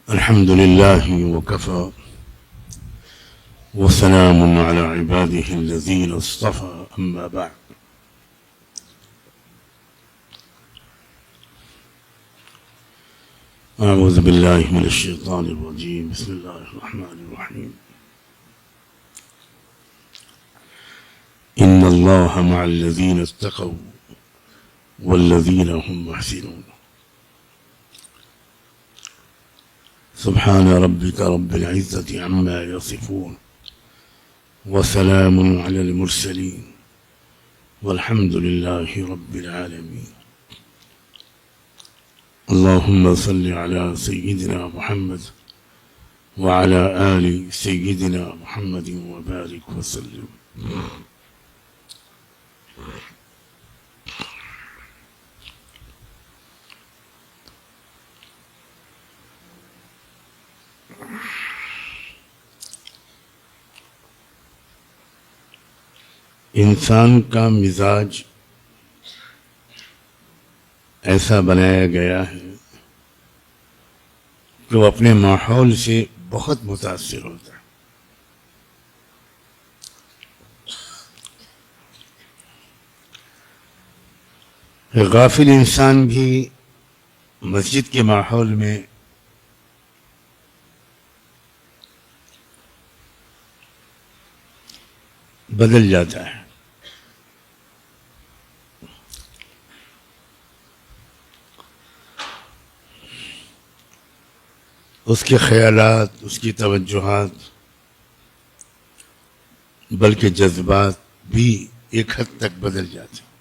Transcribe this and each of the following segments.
الحمد لله وكفى وسلام على عباده الذين اصطفى أما بعد. أعوذ بالله من الشيطان الرجيم. بسم الله الرحمن الرحيم. إن الله مع الذين اتقوا والذين هم محسنون. سبحان ربك رب العزة عما يصفون وسلام على المرسلين والحمد لله رب العالمين. اللهم صل على سيدنا محمد وعلى آل سيدنا محمد وبارك وسلم. انسان کا مزاج ایسا بنایا گیا ہے کہ وہ اپنے ماحول سے بہت متاثر ہوتا ہے. غافل انسان بھی مسجد کے ماحول میں بدل جاتا ہے. اس کے خیالات، اس کی توجہات بلکہ جذبات بھی ایک حد تک بدل جاتے ہیں.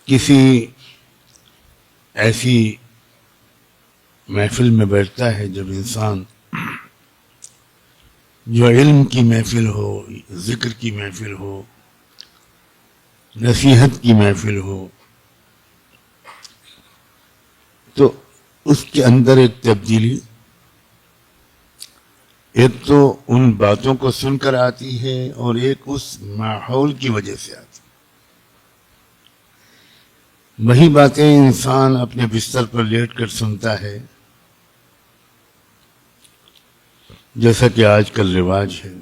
کسی ایسی محفل میں بیٹھتا ہے جب انسان، جو علم کی محفل ہو، ذکر کی محفل ہو، نصیحت کی محفل ہو، تو اس کے اندر ایک تبدیلی، ایک تو ان باتوں کو سن کر آتی ہے اور ایک اس ماحول کی وجہ سے آتی ہے. وہی باتیں انسان اپنے بستر پر لیٹ کر سنتا ہے، جیسا کہ آج کل رواج ہے،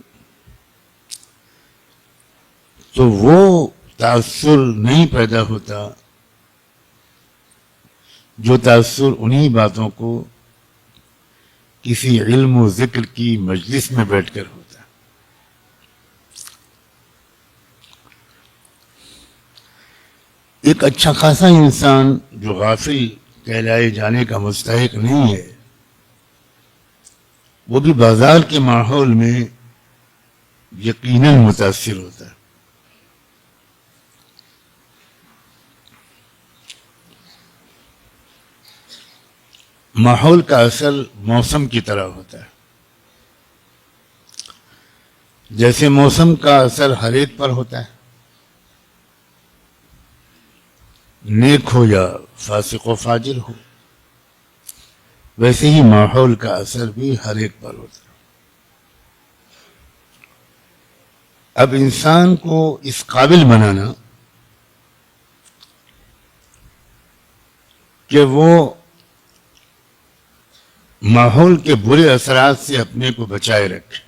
تو وہ تاثر نہیں پیدا ہوتا جو تاثر انہی باتوں کو کسی علم و ذکر کی مجلس میں بیٹھ کر ہوتا. ایک اچھا خاصا انسان جو غافل کہلائے جانے کا مستحق نہیں ہے، وہ بھی بازار کے ماحول میں یقیناً متاثر ہوتا ہے. ماحول کا اثر موسم کی طرح ہوتا ہے. جیسے موسم کا اثر ہر ایک پر ہوتا ہے، نیک ہو یا فاسق و فاجر ہو، ویسے ہی ماحول کا اثر بھی ہر ایک پر ہوتا ہے. اب انسان کو اس قابل بنانا کہ وہ ماحول کے برے اثرات سے اپنے کو بچائے رکھے،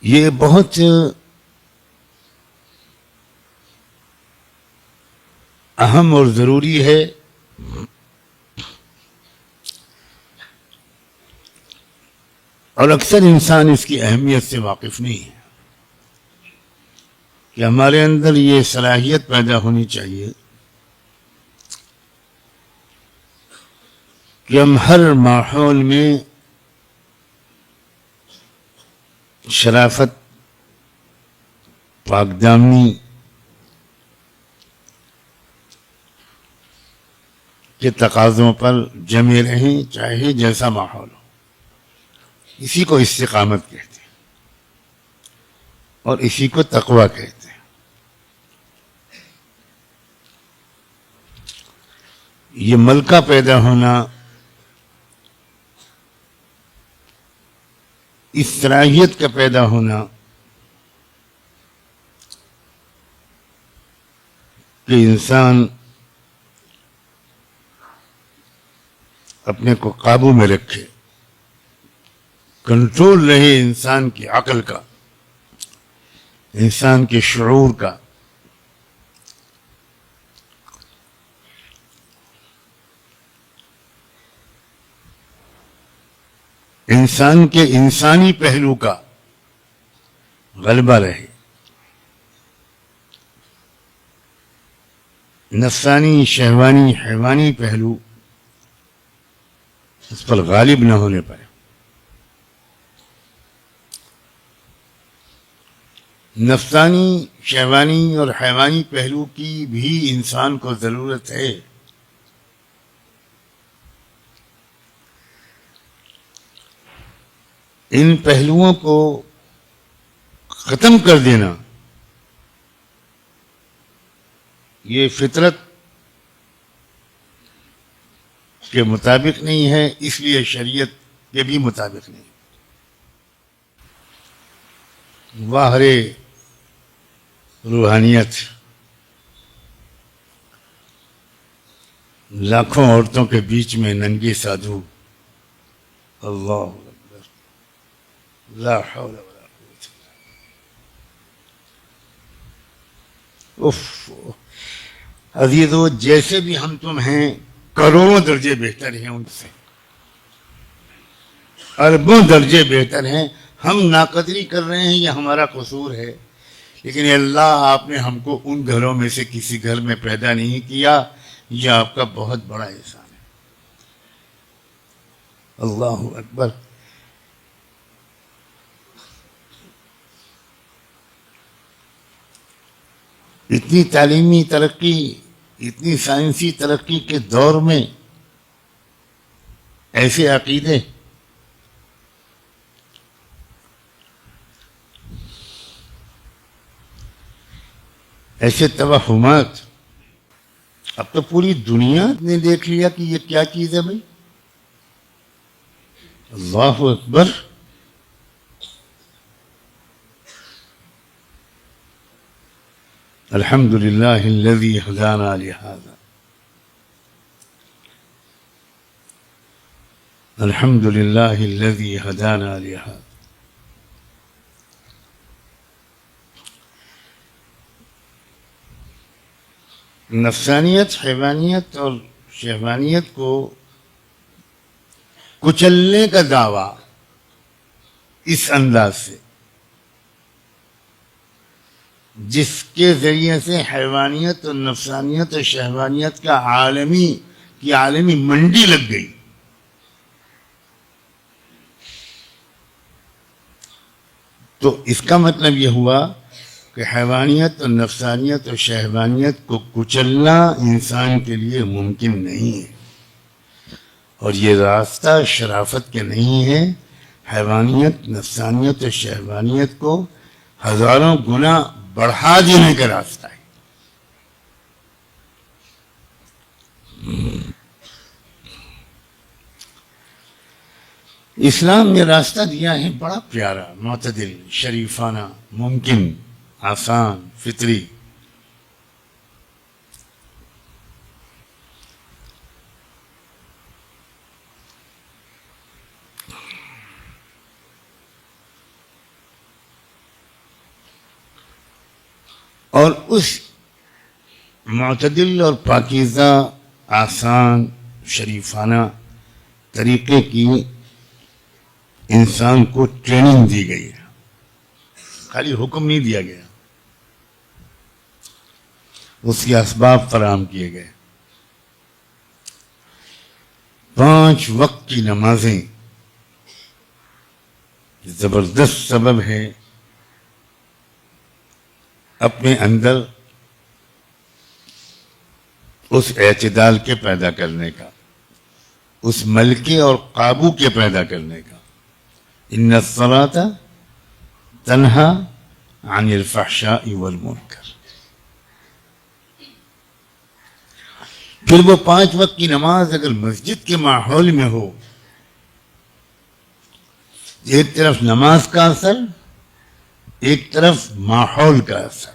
یہ بہت اہم اور ضروری ہے. اور اکثر انسان اس کی اہمیت سے واقف نہیں ہے کہ ہمارے اندر یہ صلاحیت پیدا ہونی چاہیے کہ ہم ہر ماحول میں شرافت، پاک دامنی کے تقاضوں پر جمے رہیں، چاہے جیسا ماحول ہو. اسی کو استقامت کہتے ہیں اور اسی کو تقویٰ کہتے ہیں. یہ ملکہ پیدا ہونا اس صلاحیت کا پیدا ہونا کہ انسان اپنے کو قابو میں رکھے، کنٹرول رہے انسان کی عقل کا، انسان کے شعور کا، انسان کے انسانی پہلو کا غلبہ رہے، نفسانی، شہوانی، حیوانی پہلو اس پر غالب نہ ہونے پائے۔ نفسانی، شہوانی اور حیوانی پہلو کی بھی انسان کو ضرورت ہے۔ ان پہلوؤں کو ختم کر دینا یہ فطرت کے مطابق نہیں ہے، اس لیے شریعت کے بھی مطابق نہیں۔ واہ رے روحانیت! لاکھوں عورتوں کے بیچ میں ننگے سادھو، اللہ اکبر، لا حول ولا قوت الا باللہ۔ اف عزیزو، جیسے بھی ہم تم ہیں کروڑوں درجے بہتر ہیں ان سے، اربوں درجے بہتر ہیں۔ ہم ناقدری کر رہے ہیں، یہ ہمارا قصور ہے، لیکن اللہ آپ نے ہم کو ان گھروں میں سے کسی گھر میں پیدا نہیں کیا، یہ آپ کا بہت بڑا احسان ہے۔ اللہ اکبر! اتنی تعلیمی ترقی، اتنی سائنسی ترقی کے دور میں ایسے عقیدے، ایسے توہمات، اب تو پوری دنیا نے دیکھ لیا کہ یہ کیا چیز ہے بھائی۔ اللہ اکبر! الحمد للہ الذی ہدانا لہذا، الحمد للہ الذی ہدانا لہذا۔ نفسانیت، حیوانیت اور شہوانیت کو کچلنے کا دعویٰ اس انداز سے، جس کے ذریعے سے حیوانیت اور نفسانیت اور شہوانیت کا عالمی منڈی لگ گئی، تو اس کا مطلب یہ ہوا کہ حیوانیت اور نفسانیت اور شہوانیت کو کچلنا انسان کے لیے ممکن نہیں ہے، اور یہ راستہ شرافت کے نہیں ہے۔ حیوانیت، نفسانیت اور شہوانیت کو ہزاروں گنا بڑھا دینے کا راستہ ہے۔ اسلام نے راستہ دیا ہے بڑا پیارا، معتدل، شریفانہ، ممکن، آسان، فطری۔ اور اس معتدل اور پاکیزہ، آسان، شریفانہ طریقے کی انسان کو ٹریننگ دی گئی ہے، خالی حکم نہیں دیا گیا، اس کے اسباب فراہم کیے گئے۔ 5 وقت کی نمازیں زبردست سبب ہے اپنے اندر اس اعتدال کے پیدا کرنے کا، اس ملکے اور قابو کے پیدا کرنے کا۔ ان الصلاۃ تنہا عن الفحشاء والمنکر۔ پھر وہ 5 وقت کی نماز اگر مسجد کے ماحول میں ہو ایک طرف نماز کا اثر، ایک طرف ماحول کا اثر،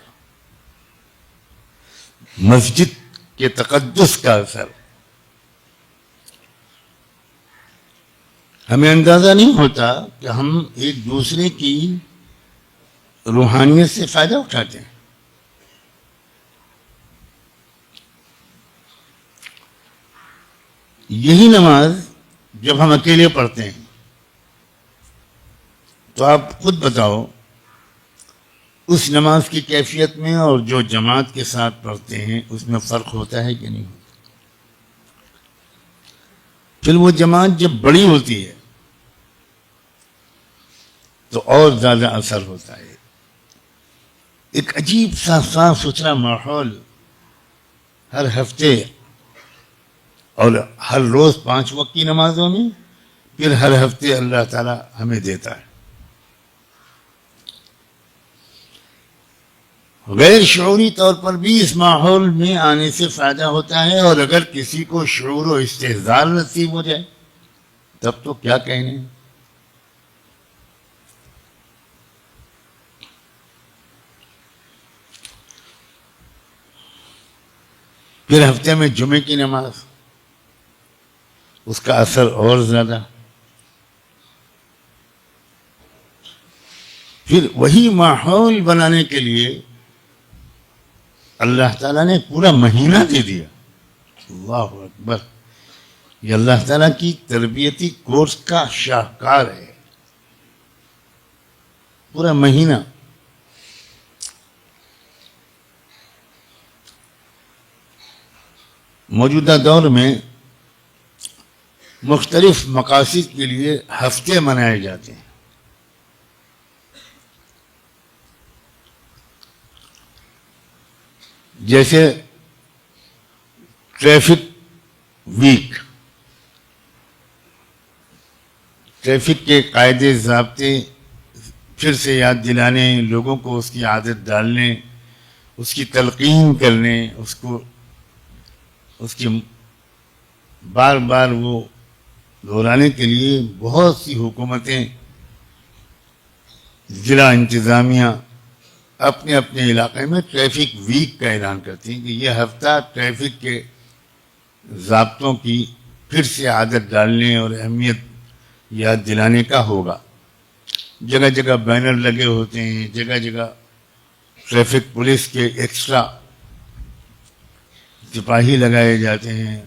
مسجد کے تقدس کا اثر. ہمیں اندازہ نہیں ہوتا کہ ہم ایک دوسرے کی روحانیت سے فائدہ اٹھاتے ہیں. یہی نماز جب ہم اکیلے پڑھتے ہیں تو آپ خود بتاؤ اس نماز کی کیفیت میں اور جو جماعت کے ساتھ پڑھتے ہیں اس میں فرق ہوتا ہے کہ نہیں ہوتا؟ پھر وہ جماعت جب بڑی ہوتی ہے تو اور زیادہ اثر ہوتا ہے. ایک عجیب سا صاف ستھرا ماحول ہر ہفتے اور ہر روز 5 وقت کی نمازوں میں، پھر ہر ہفتے اللہ تعالی ہمیں دیتا ہے. غیر شعوری طور پر بھی اس ماحول میں آنے سے فائدہ ہوتا ہے، اور اگر کسی کو شعور و استحضار نصیب ہو جائے تب تو کیا کہنے. پھر ہفتے میں جمعے کی نماز، اس کا اثر اور زیادہ. پھر وہی ماحول بنانے کے لیے اللہ تعالیٰ نے پورا مہینہ دے دیا. اللہ اکبر. یہ اللہ تعالیٰ کی تربیتی کورس کا شاہکار ہے. پورا مہینہ. موجودہ دور میں مختلف مقاصد کے لیے ہفتے منائے جاتے ہیں. جیسے ٹریفک ویک، ٹریفک کے قاعدے ضابطے پھر سے یاد دلانے، لوگوں کو اس کی عادت ڈالنے، اس کی تلقین کرنے، اس کی بار بار وہ دہرانے کے لیے بہت سی حکومتیں، ضلع انتظامیہ اپنے اپنے علاقے میں ٹریفک ویک کا اعلان کرتی ہیں کہ یہ ہفتہ ٹریفک کے ضابطوں کی پھر سے عادت ڈالنے اور اہمیت یاد دلانے کا ہوگا. جگہ جگہ بینر لگے ہوتے ہیں، جگہ جگہ ٹریفک پولیس کے ایکسٹرا سپاہی لگائے جاتے ہیں،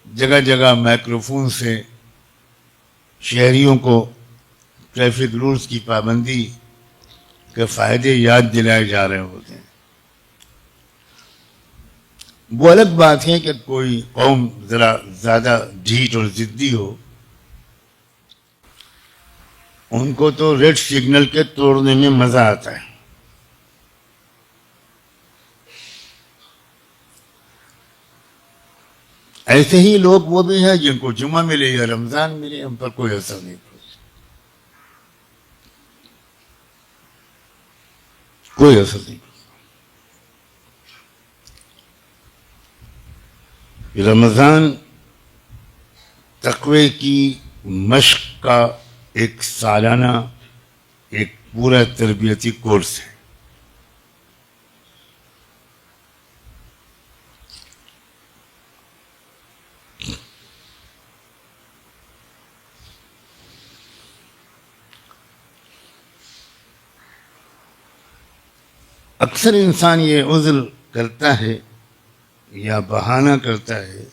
جگہ جگہ مائکروفون سے شہریوں کو ٹریفک رولز کی پابندی کے فائدے یاد دلائے جا رہے ہوتے ہیں. وہ الگ بات ہے کہ کوئی قوم ذرا زیادہ ڈھیٹ اور ضدی ہو، ان کو تو ریڈ سگنل کے توڑنے میں مزہ آتا ہے. ایسے ہی لوگ وہ بھی ہیں جن کو جمعہ ملے یا رمضان ملے ان پر کوئی اثر نہیں پڑتا، کوئی اثر نہیں پڑتا. رمضان تقوی کی مشق کا ایک سالانہ ایک پورا تربیتی کورس ہے. اکثر انسان یہ عذر کرتا ہے یا بہانہ کرتا ہے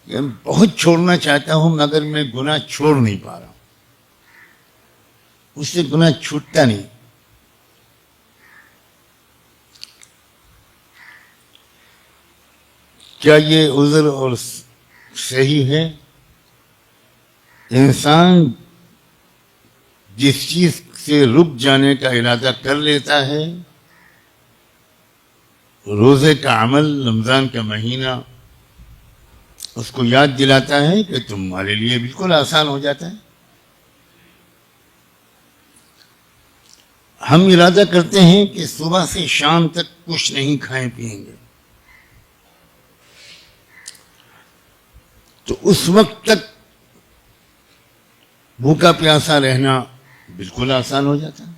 کہ میں بہت چھوڑنا چاہتا ہوں مگر میں گناہ چھوڑ نہیں پا رہا ہوں، اس سے گناہ چھوٹتا نہیں. کیا یہ عذر اور صحیح ہے؟ انسان جس چیز سے رک جانے کا ارادہ کر لیتا ہے، روزے کا عمل، رمضان کا مہینہ اس کو یاد دلاتا ہے کہ تمہارے لیے بالکل آسان ہو جاتا ہے. ہم ارادہ کرتے ہیں کہ صبح سے شام تک کچھ نہیں کھائیں پیئیں گے، تو اس وقت تک بھوکا پیاسا رہنا بالکل آسان ہو جاتا ہے.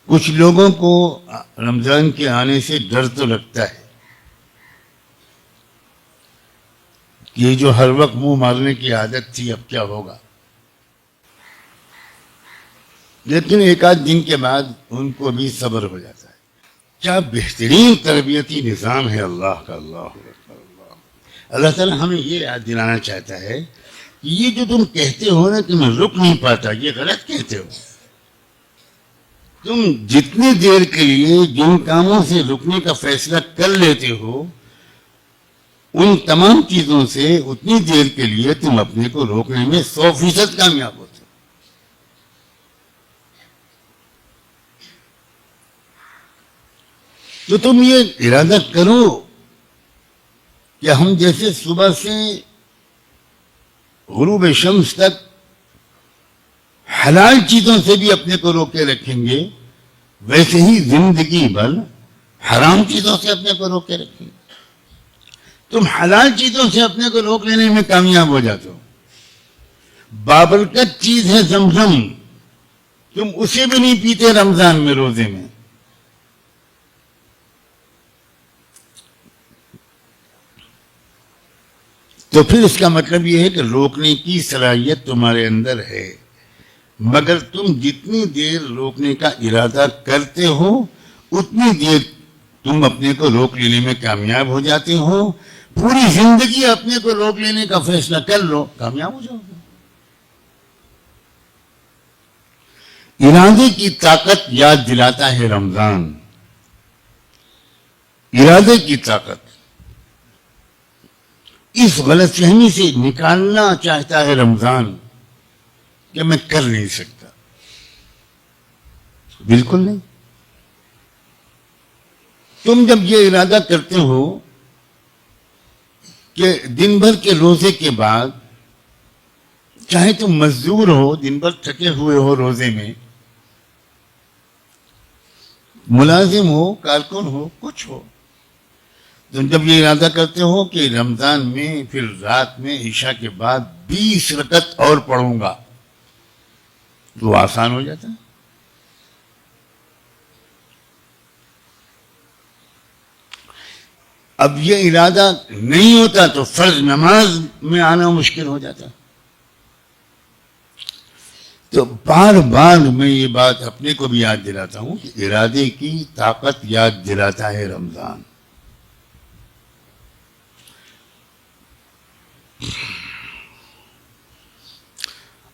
کچھ لوگوں کو رمضان کے آنے سے ڈر تو لگتا ہے کہ یہ جو ہر وقت منہ مارنے کی عادت تھی اب کیا ہوگا، لیکن ایک آدھ دن کے بعد ان کو بھی صبر ہو جاتا ہے. کیا بہترین تربیتی نظام ہے اللہ کا. اللہ تعالیٰ ہمیں یہ یاد دلانا چاہتا ہے کہ یہ جو تم کہتے ہو نا کہ میں رک نہیں پاتا، یہ غلط کہتے ہو. تم جتنی دیر کے لیے جن کاموں سے رکنے کا فیصلہ کر لیتے ہو ان تمام چیزوں سے اتنی دیر کے لیے تم اپنے کو روکنے میں 100% کامیاب ہوتے ہو. تو تم یہ ارادہ کرو کہ ہم جیسے صبح سے غروب شمس تک حلال چیزوں سے بھی اپنے کو روکے رکھیں گے، ویسے ہی زندگی بھر حرام چیزوں سے اپنے کو روکے رکھیں گے. تم حلال چیزوں سے اپنے کو روک لینے میں کامیاب ہو جاتے ہو. بابرکت چیز ہے زمزم، تم اسے بھی نہیں پیتے رمضان میں، روزے میں. تو پھر اس کا مطلب یہ ہے کہ روکنے کی صلاحیت تمہارے اندر ہے، مگر تم جتنی دیر روکنے کا ارادہ کرتے ہو اتنی دیر تم اپنے کو روک لینے میں کامیاب ہو جاتے ہو. پوری زندگی اپنے کو روک لینے کا فیصلہ کر لو، کامیاب ہو جاؤ گے. ارادے کی طاقت یاد دلاتا ہے رمضان. ارادے کی طاقت اس غلط فہمی سے نکالنا چاہتا ہے رمضان کہ میں کر نہیں سکتا. بالکل نہیں. تم جب یہ ارادہ کرتے ہو کہ دن بھر کے روزے کے بعد، چاہے تم مزدور ہو، دن بھر تھکے ہوئے ہو روزے میں، ملازم ہو، کارکن ہو، کچھ ہو، تم جب یہ ارادہ کرتے ہو کہ رمضان میں پھر رات میں عشاء کے بعد 20 رکعت اور پڑھوں گا، تو آسان ہو جاتا ہے. اب یہ ارادہ نہیں ہوتا تو فرض نماز میں آنا مشکل ہو جاتا. تو بار بار میں یہ بات اپنے کو بھی یاد دلاتا ہوں کہ ارادے کی طاقت یاد دلاتا ہے رمضان.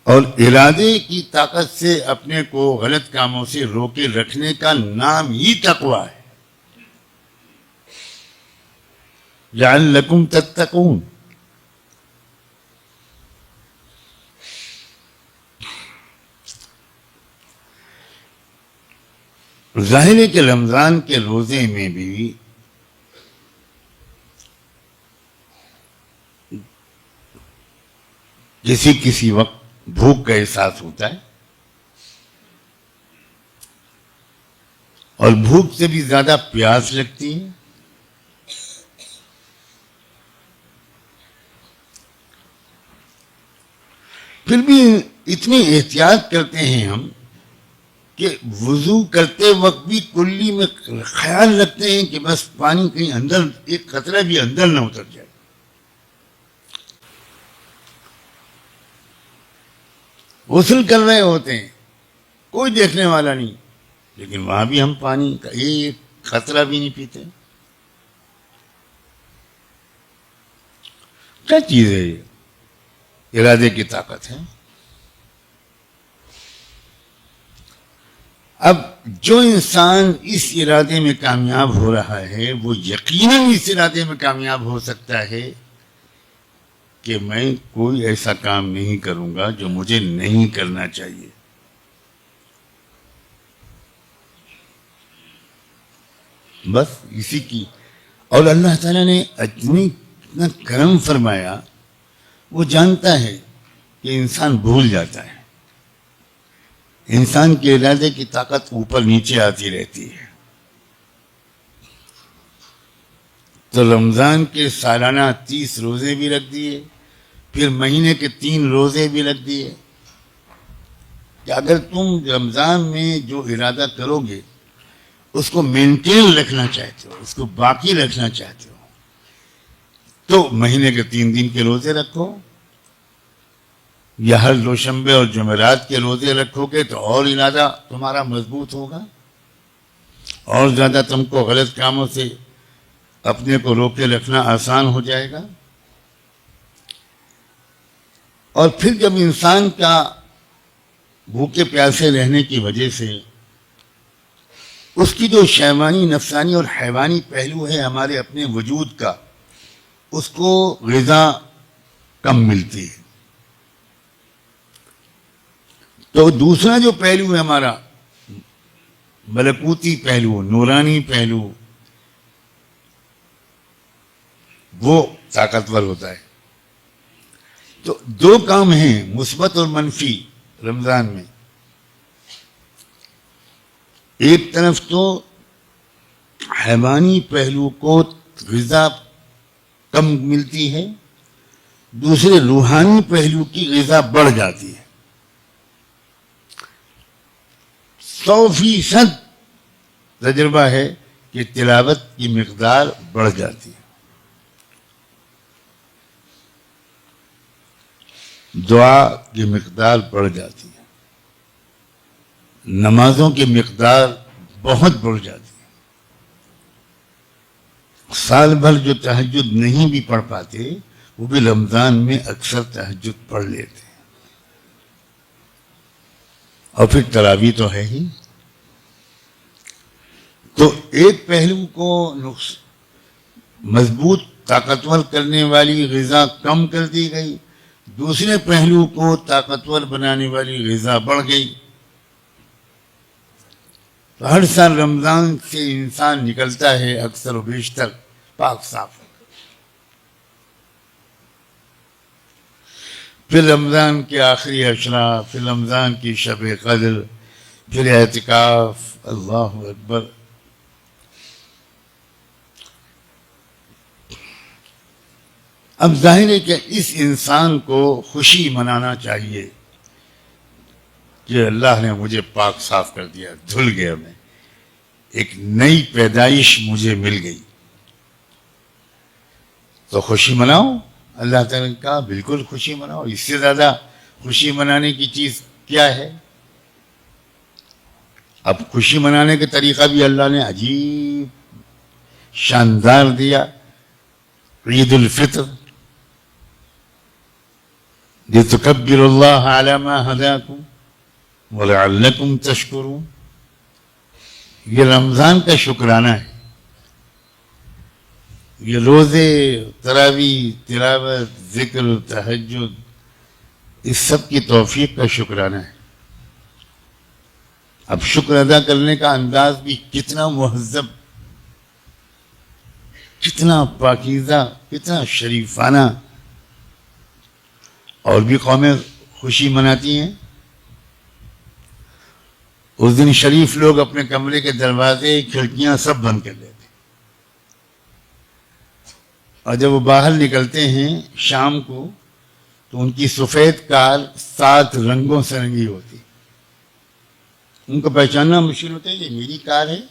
اور ارادے کی طاقت سے اپنے کو غلط کاموں سے روکے رکھنے کا نام ہی تقویٰ ہے. لعلکم تتقون. ظاہر ہے کہ رمضان کے روزے میں بھی کسی وقت بھوک کا احساس ہوتا ہے، اور بھوک سے بھی زیادہ پیاس لگتی ہے. پھر بھی اتنی احتیاط کرتے ہیں ہم کہ وضو کرتے وقت بھی کلی میں خیال رکھتے ہیں کہ بس پانی کہیں اندر، ایک قطرہ بھی اندر نہ اتر جائے. غسل کر رہے ہوتے ہیں، کوئی دیکھنے والا نہیں، لیکن وہاں بھی ہم پانی کا ایک قطرہ بھی نہیں پیتے. کیا چیز ہے یہ؟ ارادے کی طاقت ہے. اب جو انسان اس ارادے میں کامیاب ہو رہا ہے وہ یقیناً اس ارادے میں کامیاب ہو سکتا ہے کہ میں کوئی ایسا کام نہیں کروں گا جو مجھے نہیں کرنا چاہیے. بس اسی کی. اور اللہ تعالیٰ نے اتنا کرم فرمایا، وہ جانتا ہے کہ انسان بھول جاتا ہے. انسان کے ارادے کی طاقت اوپر نیچے آتی رہتی ہے. تو رمضان کے سالانہ 30 روزے بھی رکھ دیے، پھر مہینے کے 3 روزے بھی رکھ دیے کہ اگر تم رمضان میں جو ارادہ کرو گے اس کو مینٹین رکھنا چاہتے ہو، اس کو باقی رکھنا چاہتے ہو، تو مہینے کے 3 دن کے روزے رکھو، یا ہر دوشنبے اور جمعرات کے روزے رکھو گے تو اور ارادہ تمہارا مضبوط ہوگا، اور زیادہ تم کو غلط کاموں سے اپنے کو روکے رکھنا آسان ہو جائے گا۔ اور پھر جب انسان کا بھوکے پیاسے رہنے کی وجہ سے اس کی جو شیطانی، نفسانی اور حیوانی پہلو ہے ہمارے اپنے وجود کا، اس کو غذا کم ملتی ہے، تو دوسرا جو پہلو ہے ہمارا ملکوتی پہلو، نورانی پہلو، وہ طاقتور ہوتا ہے۔ تو 2 کام ہیں مثبت اور منفی رمضان میں، ایک طرف تو حیوانی پہلو کو غذا کم ملتی ہے، دوسرے روحانی پہلو کی غذا بڑھ جاتی ہے۔ 100% تجربہ ہے کہ تلاوت کی مقدار بڑھ جاتی ہے، دعا کی مقدار بڑھ جاتی ہے، نمازوں کی مقدار بہت بڑھ جاتی ہے۔ سال بھر جو تہجد نہیں بھی پڑھ پاتے وہ بھی رمضان میں اکثر تہجد پڑھ لیتے ہیں، اور پھر تراویح تو ہے ہی۔ تو ایک پہلو کو مضبوط طاقتور کرنے والی غذا کم کر دی گئی، دوسرے پہلو کو طاقتور بنانے والی غذا بڑھ گئی۔ تو ہر سال رمضان سے انسان نکلتا ہے اکثر و بیشتر پاک صاف، پھر رمضان کے آخری اشرا، پھر رمضان کی شب قدر، پھر اعتکاف، اللہ اکبر۔ اب ظاہر ہے کہ اس انسان کو خوشی منانا چاہیے کہ اللہ نے مجھے پاک صاف کر دیا، دھل گیا، میں ایک نئی پیدائش مجھے مل گئی، تو خوشی مناؤ۔ اللہ تعالیٰ نے کہا بالکل خوشی مناؤ، اس سے زیادہ خوشی منانے کی چیز کیا ہے؟ اب خوشی منانے کا طریقہ بھی اللہ نے عجیب شاندار دیا، عید الفطر، لِتُكَبِّرُوا اللَّهَ عَلَى مَا هَدَاكُمْ وَلَعَلَّكُمْ تَشْكُرُونَ۔ یہ رمضان کا شکرانہ ہے، یہ روزے، تراویح، تلاوت، ذکر، تہجد، اس سب کی توفیق کا شکرانہ ہے۔ اب شکر ادا کرنے کا انداز بھی کتنا مہذب، کتنا پاکیزہ، کتنا شریفانہ۔ اور بھی قومیں خوشی مناتی ہیں، اس دن شریف لوگ اپنے کمرے کے دروازے، کھڑکیاں سب بند کر لیتے، اور جب وہ باہر نکلتے ہیں شام کو تو ان کی سفید کار 7 رنگوں سے رنگی ہوتی، ان کو پہچاننا مشکل ہوتا ہے، یہ میری کار ہے،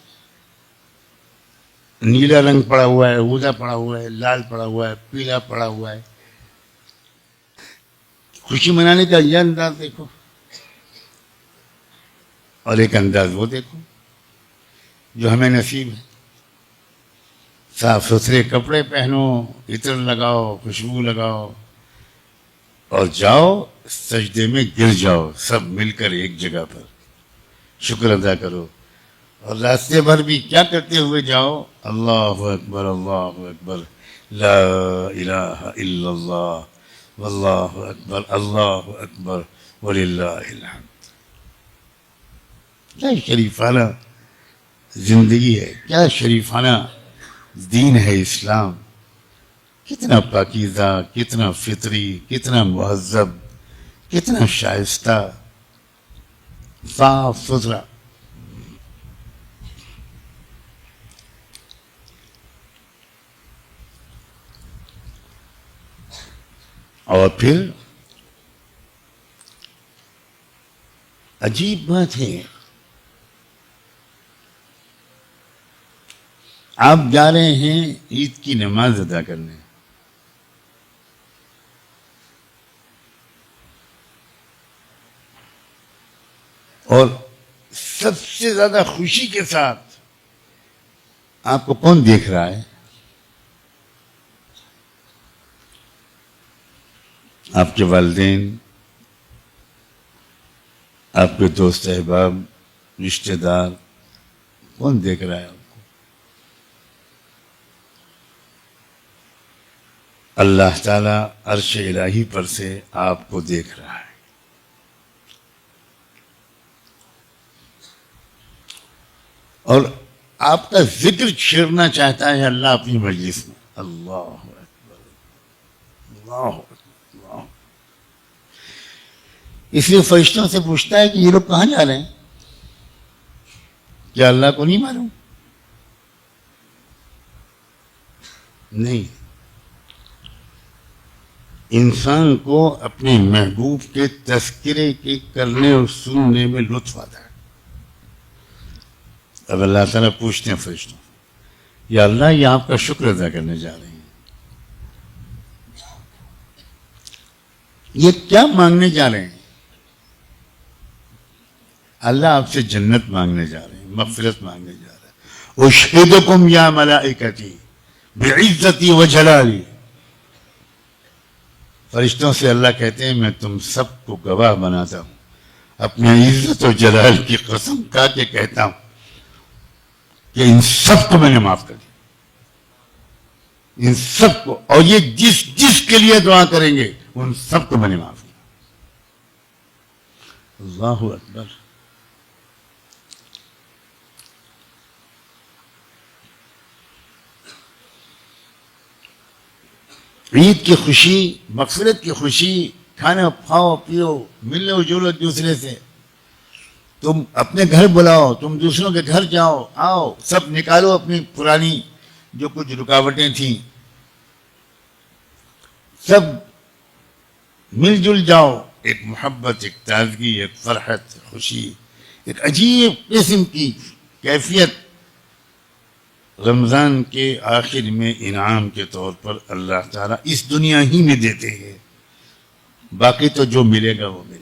نیلا رنگ پڑا ہوا ہے، اودا پڑا ہوا ہے، لال پڑا ہوا ہے، پیلا پڑا ہوا ہے۔ خوشی منانے کا یہ انداز دیکھو، اور ایک انداز وہ دیکھو جو ہمیں نصیب ہے، صاف ستھرے کپڑے پہنو، عطر لگاؤ، خوشبو لگاؤ، اور جاؤ سجدے میں گر جاؤ، سب مل کر ایک جگہ پر شکر ادا کرو، اور راستے بھر بھی کیا کرتے ہوئے جاؤ؟ اللہ اکبر، اللہ اکبر، لا الہ الا اللہ، واللہ اکبر، اللہ اکبر، وللہ الحمد۔ کیا شریفانہ زندگی ہے، کیا شریفانہ دین ہے اسلام، کتنا پاکیزہ، کتنا فطری، کتنا مہذب، کتنا شائستہ، صاف ستھرا۔ اور پھر عجیب بات ہے، آپ جا رہے ہیں عید کی نماز ادا کرنے، اور سب سے زیادہ خوشی کے ساتھ آپ کو کون دیکھ رہا ہے؟ آپ کے والدین، آپ کے دوست احباب، رشتہ دار، کون دیکھ رہا ہے آپ کو؟ اللہ تعالی عرش الہی پر سے آپ کو دیکھ رہا ہے. اور آپ کا ذکر چھیڑنا چاہتا ہے اللہ اپنی مجلس میں. اللہ اکبر، اللہ اکبر. اس لیے فرشتوں سے پوچھتا ہے کہ یہ لوگ کہاں جا رہے ہیں؟ کیا اللہ کو نہیں معلوم؟ نہیں، انسان کو اپنے محبوب کے تذکرے کے کرنے اور سننے میں لطف آتا ہے. اب اللہ تعالیٰ پوچھتے ہیں فرشتوں، یا اللہ یہ آپ کا شکر ادا کرنے جا رہے ہیں، یہ کیا مانگنے جا رہے ہیں؟ اللہ آپ سے جنت مانگنے جا رہے ہیں، مغفرت مانگنے جا رہے ہیں. اشہدکم یا ملائکتی بعزتی و جلالی. فرشتوں سے اللہ کہتے ہیں میں تم سب کو گواہ بناتا ہوں، اپنی عزت و جلال کی قسم کھا کے کہتا ہوں کہ ان سب کو میں نے معاف کر دیا، ان سب کو، اور یہ جس کے لیے دعا کریں گے ان سب کو میں نے معاف کیا. اللہ اکبر. عید کی خوشی، مغفرت کی خوشی، کھانا کھاؤ پیو، ملو جلو دوسرے سے. تم اپنے گھر بلاؤ، تم دوسروں کے گھر جاؤ، آؤ، سب نکالو اپنی پرانی جو کچھ رکاوٹیں تھیں، سب مل جل جاؤ. ایک محبت، ایک تازگی، ایک فرحت، خوشی، ایک عجیب قسم کی کیفیت رمضان کے آخر میں انعام کے طور پر اللہ تعالیٰ اس دنیا ہی میں دیتے ہیں. باقی تو جو ملے گا وہ ملے گا.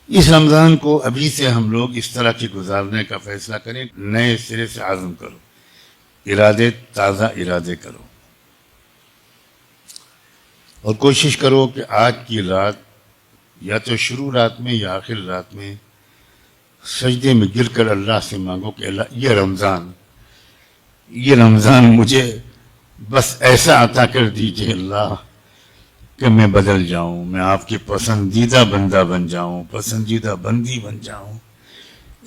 اس رمضان کو ابھی سے ہم لوگ اس طرح کی گزارنے کا فیصلہ کریں. نئے سرے سے عزم کرو، ارادے، تازہ ارادے کرو، اور کوشش کرو کہ آج کی رات یا تو شروع رات میں یا آخر رات میں سجدے میں گر کر اللہ سے مانگو کہ اللہ یہ رمضان مجھے بس ایسا عطا کر دیجئے اللہ کہ میں بدل جاؤں، میں آپ کی پسندیدہ بندہ بن جاؤں، پسندیدہ بندی بن جاؤں.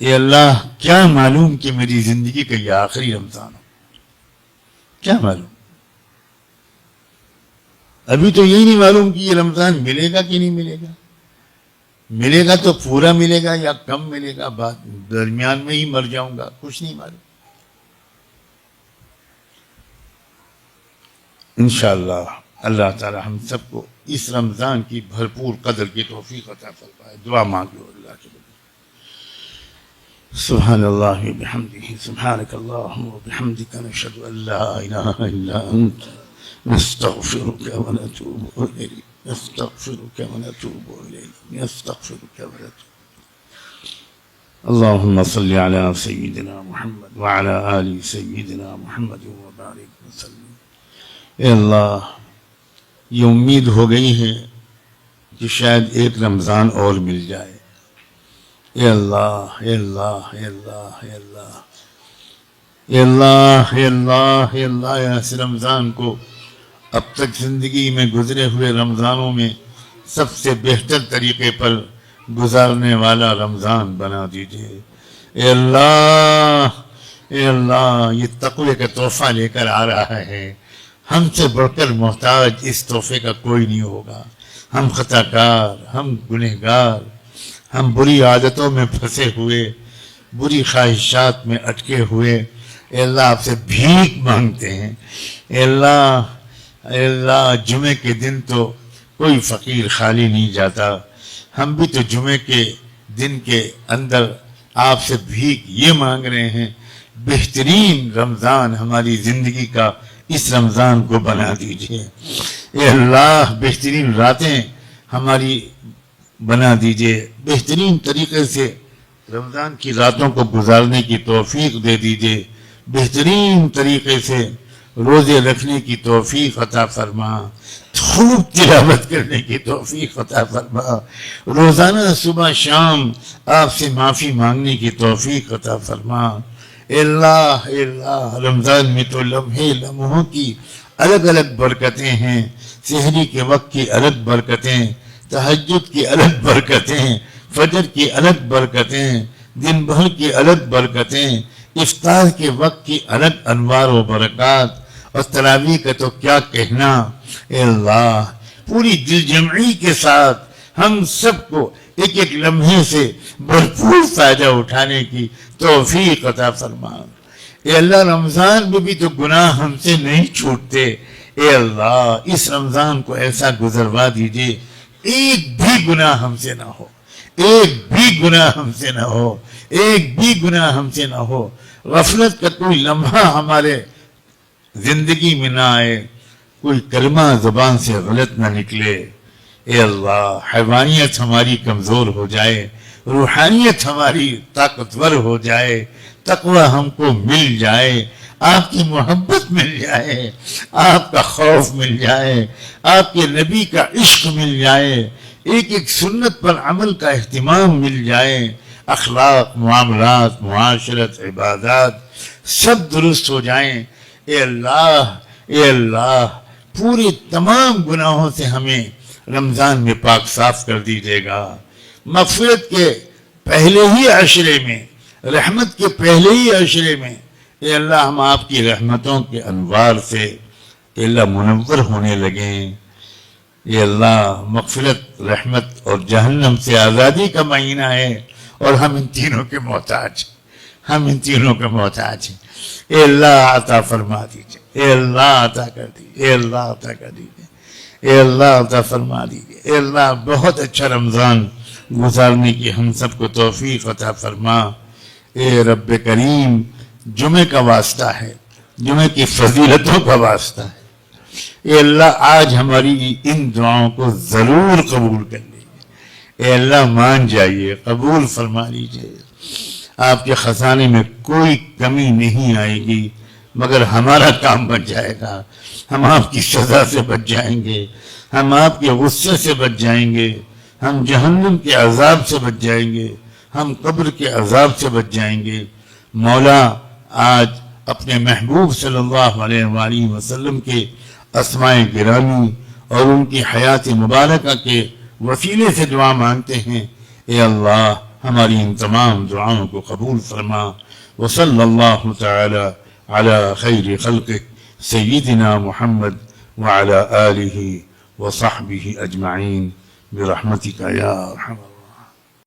اے اللہ کیا معلوم کہ میری زندگی کا یہ آخری رمضان ہو، کیا معلوم. ابھی تو یہی نہیں معلوم کہ یہ رمضان ملے گا کہ نہیں ملے گا. ملے گا تو پورا ملے گا یا کم ملے گا، بعد درمیان میں ہی مر جاؤں گا، کچھ نہیں معلوم. انشاءاللہ اللہ تعالی ہم سب کو اس رمضان کی بھرپور قدر کی توفیق عطا فرمائے. دعا مانگو اللہ کے بندے. سبحان اللہ بحمدہ، سبحانک اللہم وبحمدک، نشہد ان لا الہ الا انت، نستغفرک ونتوب الیک، نستغفرک ونتوب الیک، نستغفرک ونتوب. اللهم صل على سيدنا محمد وعلى آل سيدنا محمد وبارك وسلم. اے اللہ یہ امید ہو گئی ہے کہ شاید ایک رمضان اور مل جائے. اے اللہ، اے اللہ، اے اللہ، اے اللہ، اے اللہ، اے اللہ، اے اللہ، اس رمضان کو اب تک زندگی میں گزرے ہوئے رمضانوں میں سب سے بہتر طریقے پر گزارنے والا رمضان بنا دیجیے. اے اللہ، اے اللہ، یہ تقوی کا تحفہ لے کر آ رہا ہے. ہم سے بڑھ کر محتاج اس تحفے کا کوئی نہیں ہوگا. ہم خطا کار، ہم گنہگار، ہم بری عادتوں میں پھنسے ہوئے، بری خواہشات میں اٹکے ہوئے. اے اللہ آپ سے بھیک مانگتے ہیں. اے اللہ اے اللہ جمعے کے دن تو کوئی فقیر خالی نہیں جاتا، ہم بھی تو جمعے کے دن کے اندر آپ سے بھیک یہ مانگ رہے ہیں، بہترین رمضان ہماری زندگی کا اس رمضان کو بنا دیجئے، اے اللہ بہترین راتیں ہماری بنا دیجئے، بہترین طریقے سے رمضان کی راتوں کو گزارنے کی توفیق دے دیجئے، بہترین طریقے سے روزے رکھنے کی توفیق عطا فرما، خوب تلاوت کرنے کی توفیق عطا فرما، روزانہ صبح شام آپ سے معافی مانگنے کی توفیق عطا فرما، اے اللہ رمضان میں تو لمحوں کی الگ الگ برکتیں ہیں، سحری کے وقت کی الگ برکتیں، تہجد کی الگ برکتیں، فجر کی الگ برکتیں، دن بھر کی الگ برکتیں، افطار کے وقت کی الگ انوار و برکات، اور تراویح کا تو کیا کہنا، اے اللہ پوری دل جمعی کے ساتھ ہم سب کو ایک ایک لمحے سے بھرپور فائدہ اٹھانے کی توفیق عطا فرما، اے اللہ رمضان میں بھی تو گناہ ہم سے نہیں چھوٹتے، اے اللہ اس رمضان کو ایسا گزروا دیجئے ایک بھی گناہ ہم سے نہ ہو، ایک بھی گناہ ہم سے نہ ہو، ایک بھی گناہ ہم سے نہ ہو، غفلت کا کوئی لمحہ ہمارے زندگی میں نہ آئے، کوئی کلمہ زبان سے غلط نہ نکلے، اے اللہ حیوانیت ہماری کمزور ہو جائے، روحانیت ہماری طاقتور ہو جائے، تقوی ہم کو مل جائے، آپ کی محبت مل جائے، آپ کا خوف مل جائے، آپ کے نبی کا عشق مل جائے، ایک ایک سنت پر عمل کا اہتمام مل جائے، اخلاق، معاملات، معاشرت، عبادات سب درست ہو جائیں، اے اللہ پورے تمام گناہوں سے ہمیں رمضان میں پاک صاف کر دیجیے گا، مغفرت کے پہلے ہی عشرے میں، رحمت کے پہلے ہی عشرے میں اے اللہ ہم آپ کی رحمتوں کے انوار سے اے اللہ منور ہونے لگیں، اے اللہ مغفرت، رحمت اور جہنم سے آزادی کا مہینہ ہے اور ہم ان تینوں کے محتاج ہیں، اے اللہ عطا فرما دیجئے، اے اللہ عطا کر دیجئے، اے اللہ عطا کر دیجئے، اے اللہ عطا فرما دیجئے، اے اللہ بہت اچھا رمضان گزارنے کی ہم سب کو توفیق عطا فرما، اے رب کریم جمعے کا واسطہ ہے، جمعے کی فضیلتوں کا واسطہ ہے، اے اللہ آج ہماری ان دعاؤں کو ضرور قبول کر لیجیے، اے اللہ مان جائیے، قبول فرما لیجیے، آپ کے خزانے میں کوئی کمی نہیں آئے گی مگر ہمارا کام بچ جائے گا، ہم آپ کی سزا سے بچ جائیں گے، ہم آپ کے غصے سے بچ جائیں گے، ہم جہنم کے عذاب سے بچ جائیں گے، ہم قبر کے عذاب سے بچ جائیں گے۔ مولا آج اپنے محبوب صلی اللہ علیہ وآلہ وسلم کے اسماء گرامی اور ان کی حیات مبارکہ کے وسیلے سے دعا مانگتے ہیں، اے اللہ ہماری ان تمام دعاؤں کو قبول فرما، وصلی اللہ تعالی علی خیر خلقک سیدنا محمد وعلی آلہ وصحبہ اجمعین برحمتک یا ارحم